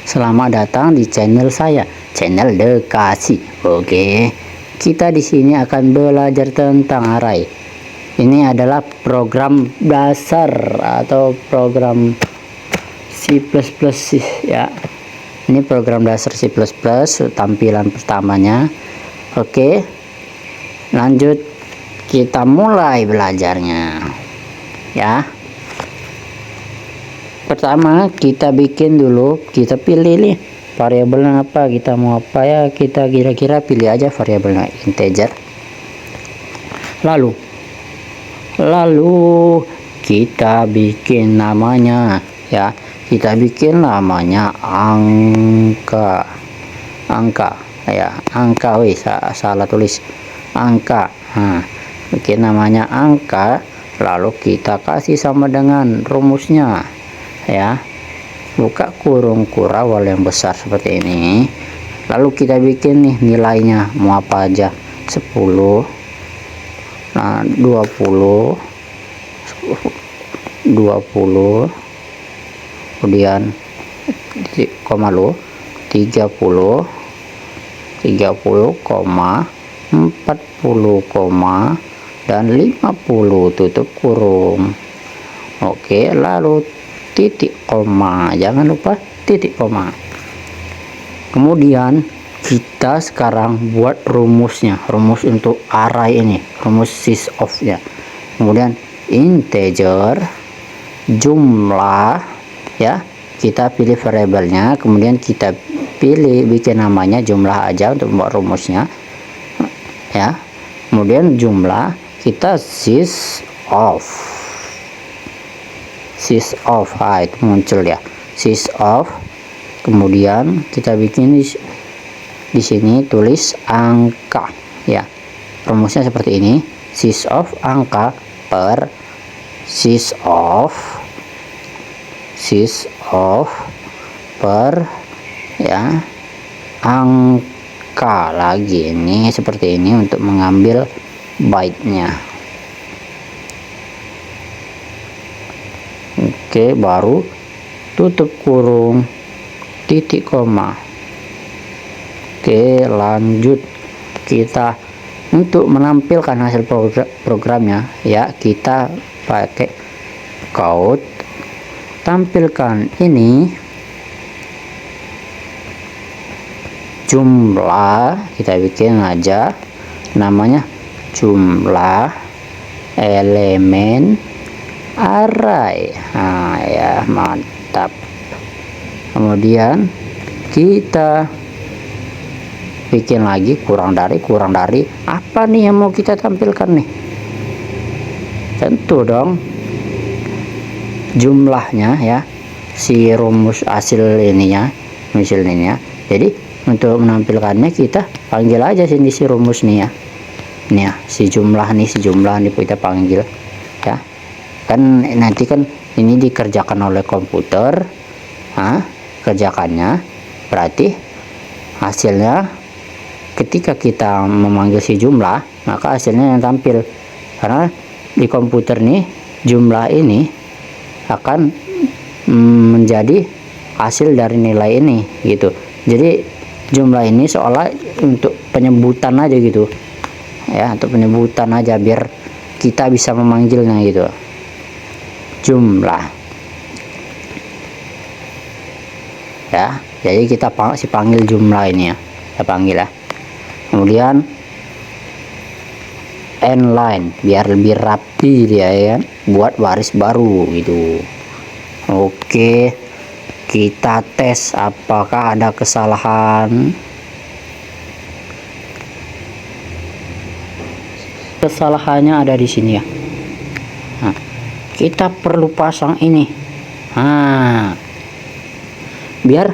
Selamat datang di channel saya, channel Dekasi. Oke, kita di sini akan belajar tentang array. Ini adalah program dasar atau program C++ ya. Ini program dasar C++, tampilan pertamanya. Oke, lanjut kita mulai belajarnya ya. Pertama kita bikin dulu, kita pilih nih variabelnya apa, kita mau apa ya, kita kira-kira pilih aja variabelnya integer. Lalu kita bikin namanya ya, kita bikin namanya angka ya, angka. Salah tulis angka. Nah, bikin namanya angka, lalu kita kasih sama dengan rumusnya ya, buka kurung kurawal yang besar seperti ini. Lalu kita bikin nih nilainya mau apa aja, 10, nah 20, kemudian koma lu 30, 40, 40, dan 50 tutup kurung. Oke, lalu titik koma, jangan lupa titik koma. Kemudian kita sekarang buat rumusnya, rumus untuk array ini, rumus sysof ya. Kemudian integer jumlah ya, kita pilih variabelnya, kemudian kita pilih bikin namanya jumlah aja untuk membuat rumusnya ya. Kemudian jumlah kita sysof, nah, itu muncul ya, sysof. Kemudian kita bikin di sini tulis angka ya, rumusnya seperti ini, sysof angka per sysof per ya angka lagi, ini seperti ini untuk mengambil byte-nya. Oke, baru tutup kurung titik koma. Oke, lanjut kita untuk menampilkan hasil programnya ya, kita pakai code tampilkan ini jumlah, kita bikin aja namanya jumlah elemen array. Nah ya, mantap. Kemudian kita bikin lagi kurang dari apa nih yang mau kita tampilkan nih, tentu dong jumlahnya ya, si rumus hasil ininya, misalnya. Jadi untuk menampilkannya kita panggil aja sini si rumus nih ya, ini ya, si jumlah nih kita panggil ya. Kan nanti kan ini dikerjakan oleh komputer, kerjakannya berarti hasilnya ketika kita memanggil si jumlah, maka hasilnya yang tampil, karena di komputer nih jumlah ini akan menjadi hasil dari nilai ini gitu. Jadi jumlah ini seolah untuk penyebutan aja gitu ya, untuk penyebutan aja biar kita bisa memanggilnya gitu, jumlah ya. Jadi kita panggil jumlah ini ya, kita panggil ya. Kemudian end line biar lebih rapi dia ya, buat baris baru gitu. Oke, kita tes apakah ada kesalahan. Kesalahannya ada di sini ya. Nah, kita perlu pasang ini, biar,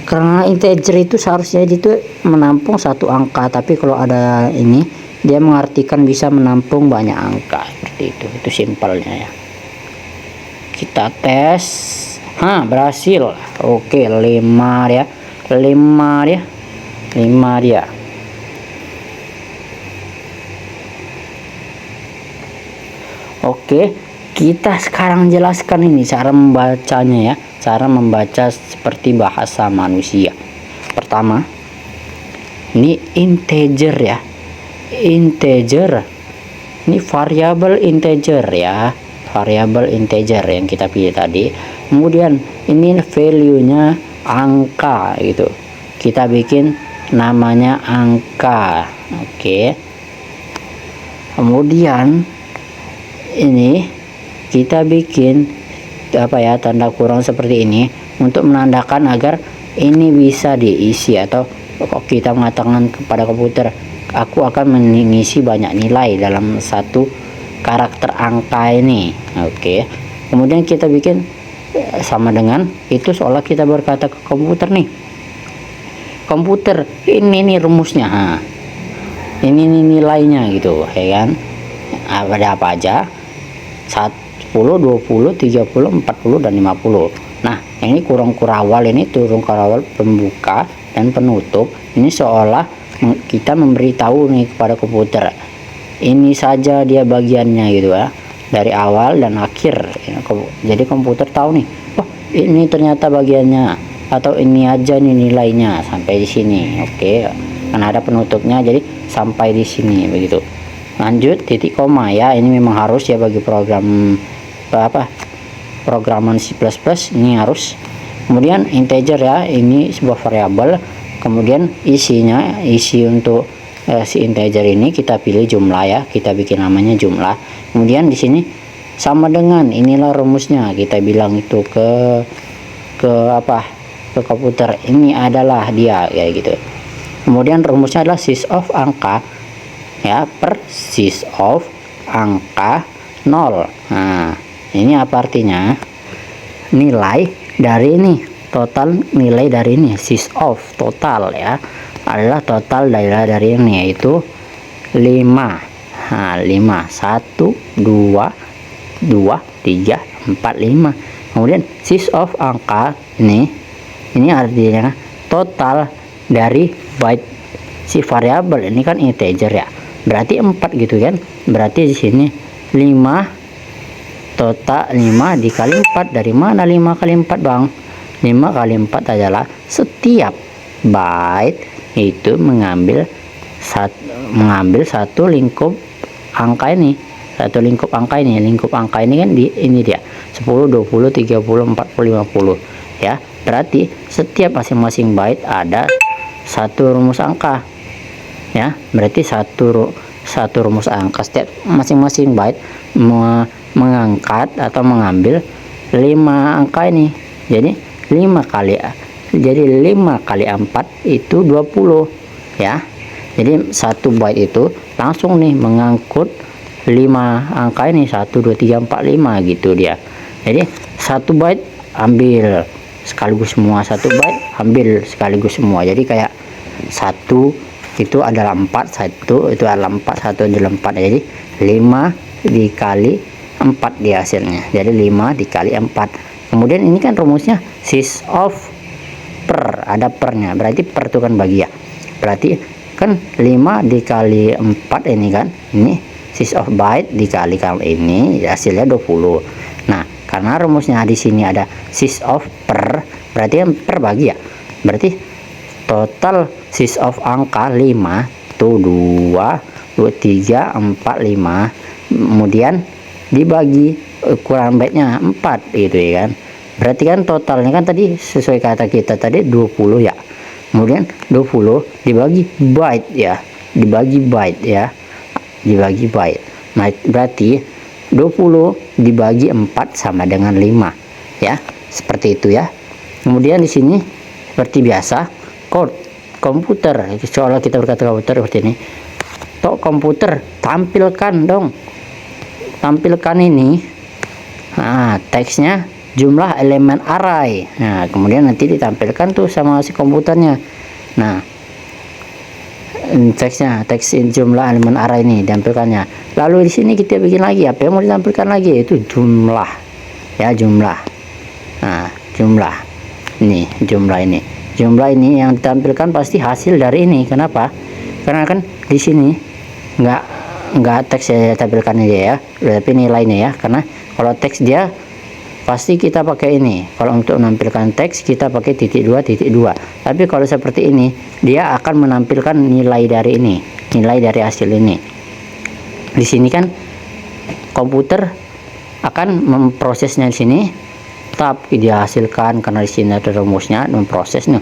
karena integer itu seharusnya itu menampung satu angka, tapi kalau ada ini dia mengartikan bisa menampung banyak angka, seperti itu simpelnya ya. Kita tes, berhasil. Oke, 5 dia. Oke, kita sekarang jelaskan ini cara membacanya ya, cara membaca seperti bahasa manusia. Pertama, ini integer ya, integer, ini variabel integer ya, variabel integer yang kita pilih tadi. Kemudian ini value nya angka gitu, kita bikin namanya angka. Oke, kemudian ini kita bikin apa ya, tanda kurung seperti ini untuk menandakan agar ini bisa diisi, atau kita mengatakan kepada komputer aku akan mengisi banyak nilai dalam satu karakter angka ini. Oke, kemudian kita bikin sama dengan itu, seolah kita berkata ke komputer nih, komputer ini nih rumusnya, ini nih nilainya gitu ya kan, ada apa aja, 10, 20, 30, 40, dan 50. Nah, ini kurung kurawal, ini turun kurawal pembuka dan penutup. Ini seolah kita memberitahu nih kepada komputer, ini saja dia bagiannya gitu ya, dari awal dan akhir. Jadi komputer tahu nih, oh ini ternyata bagiannya, atau ini aja nih nilainya sampai di sini. Oke, karena ada penutupnya, jadi sampai di sini begitu. Lanjut titik koma ya, ini memang harus ya bagi program programan C++, ini harus. Kemudian integer ya, ini sebuah variabel. Kemudian isinya, isi untuk si integer ini kita pilih jumlah ya, kita bikin namanya jumlah. Kemudian di sini sama dengan inilah rumusnya, kita bilang itu ke komputer, ini adalah dia kayak gitu. Kemudian rumusnya adalah sys of angka ya, per sys of angka 0. Nah, ini apa artinya? Nilai dari ini, total nilai dari ini, sys of total ya, adalah total dari ini, yaitu 5. Nah, 5, 1, 2, 3, 4, 5. Kemudian sys of angka ini artinya total dari byte si variabel ini kan integer ya, berarti 4 gitu kan. Berarti di sini 5 total, 5 dikali 4. Dari mana 5 kali 4 bang? 5 kali 4 adalah setiap byte itu mengambil satu lingkup angka ini, lingkup angka ini kan ini dia 10, 20, 30, 40, 50 ya. Berarti setiap masing-masing byte ada satu rumus angka ya, berarti satu rumus angka. Setiap masing-masing byte mengangkat atau mengambil 5 angka ini. Jadi 5 kali 4 itu 20 ya. Jadi satu byte itu langsung nih mengangkut 5 angka ini, 1, 2, 3, 4, 5 gitu dia. Jadi satu byte ambil sekaligus semua, satu byte ambil sekaligus semua. Jadi kayak 1 itu adalah 4, 1 itu adalah 4, 1 adalah 4. Jadi 5 dikali 4 di hasilnya, jadi 5 dikali 4. Kemudian ini kan rumusnya sys of per, ada pernya, berarti per itu kan bagi ya, berarti kan 5 dikali 4 ini kan, ini sys of byte dikali kalau ini hasilnya 20. Nah, karena rumusnya di sini ada sys of per, berarti kan per bagi ya, berarti total sys of angka 5 tuh 2, 3, 4, 5. Kemudian dibagi ukuran byte-nya 4 gitu ya kan. Berarti kan totalnya kan tadi sesuai kata kita tadi 20 ya. Kemudian 20 dibagi byte ya, dibagi byte ya, dibagi byte. Nah, berarti 20 dibagi 4 sama dengan 5 ya. Seperti itu ya. Kemudian di sini seperti biasa komputer, soalnya kita berkata komputer seperti ini. Tok komputer tampilkan dong, tampilkan ini teksnya jumlah elemen array. Nah, kemudian nanti ditampilkan tuh sama si komputernya. Nah, teks jumlah elemen array ini ditampilkannya. Lalu di sini kita bikin lagi apa yang mau ditampilkan lagi, yaitu jumlah ya, jumlah. Nah, jumlah ini yang ditampilkan pasti hasil dari ini. Kenapa? Karena kan di sini nggak teks ya tampilkan aja ya, tapi nilainya ya, karena Kalau teks dia pasti kita pakai ini. Kalau untuk menampilkan teks kita pakai titik 2 titik 2. Tapi kalau seperti ini dia akan menampilkan nilai dari ini, nilai dari hasil ini. Di sini kan komputer akan memprosesnya di sini, tapi dia hasilkan karena di sini ada rumusnya memprosesnya.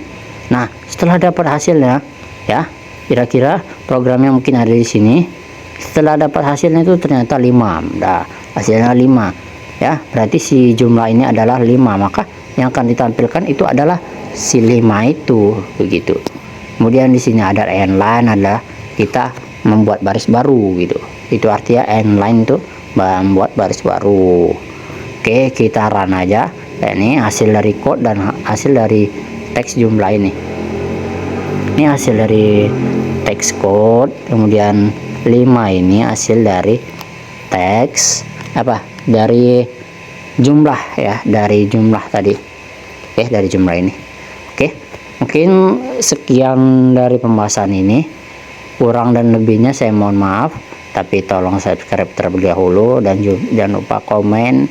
Nah, setelah dapat hasilnya ya, kira-kira programnya mungkin ada di sini. Setelah dapat hasilnya itu ternyata 5. Nah, hasilnya 5 ya, berarti si jumlah ini adalah 5, maka yang akan ditampilkan itu adalah si 5 itu, begitu. Kemudian di sini ada end line, adalah kita membuat baris baru gitu. Itu artinya end line itu membuat baris baru. Oke, kita run aja. Nah, ini hasil dari code dan hasil dari teks jumlah ini. Ini hasil dari teks code, kemudian 5 ini hasil dari teks dari jumlah ya, dari jumlah tadi. Oke, dari jumlah ini. Oke, mungkin sekian dari pembahasan ini. Kurang dan lebihnya saya mohon maaf, tapi tolong subscribe terlebih dahulu dan jangan lupa komen.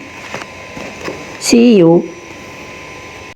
See you.